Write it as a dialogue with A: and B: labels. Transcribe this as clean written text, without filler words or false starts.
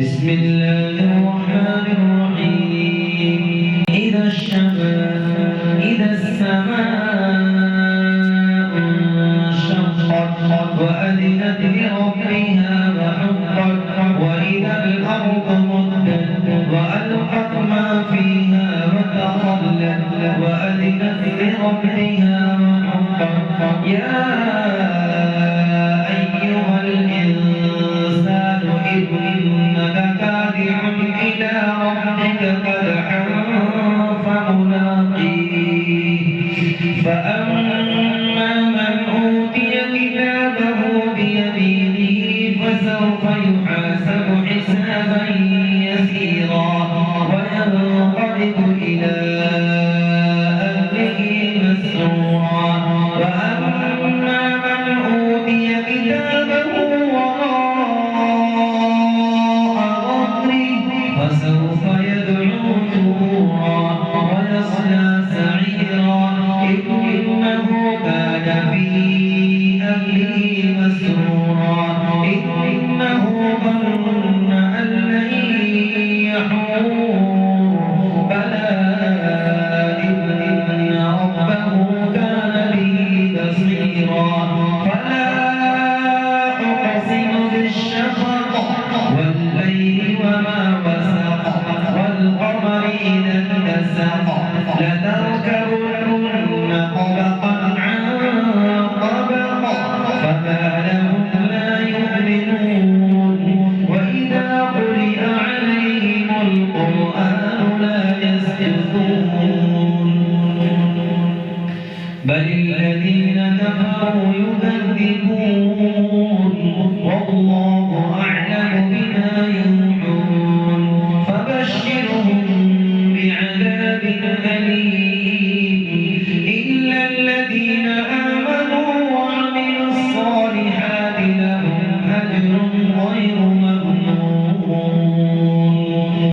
A: بسم الله الرحمن الرحيم إذا السماء انشقت وأذنت لربها وحقت وإذا الأرض مدت وألقت ما فيها وتخلت وأذنت لربها وحقت يا أيها الإنسان إنك كادح إلى ربك كدحا فملاقيه فأما من أوتي كتابه بيمينه فسوف يحاسب حسابا يسيرا وينقلب إلى أهله مسرورا وأما من أوتي كتابه فسوف يدعو ثبورا ويصلى سعيرا إنه كان في أهله مسرورا إنه ظن أن لن يحور بلى إن ربه كان به بصيرا فلا أقسم بالشفق والليل وما وسق والقمر إذا اتسق لتركبن طبقا عن طبق فما لهم لا يؤمنون وإذا قرئ عليهم القرآن لا يسجدون بل الذين كفروا يكذبون والله أعلم بما يوعون فبشرهم بعذاب أليم إلا الذين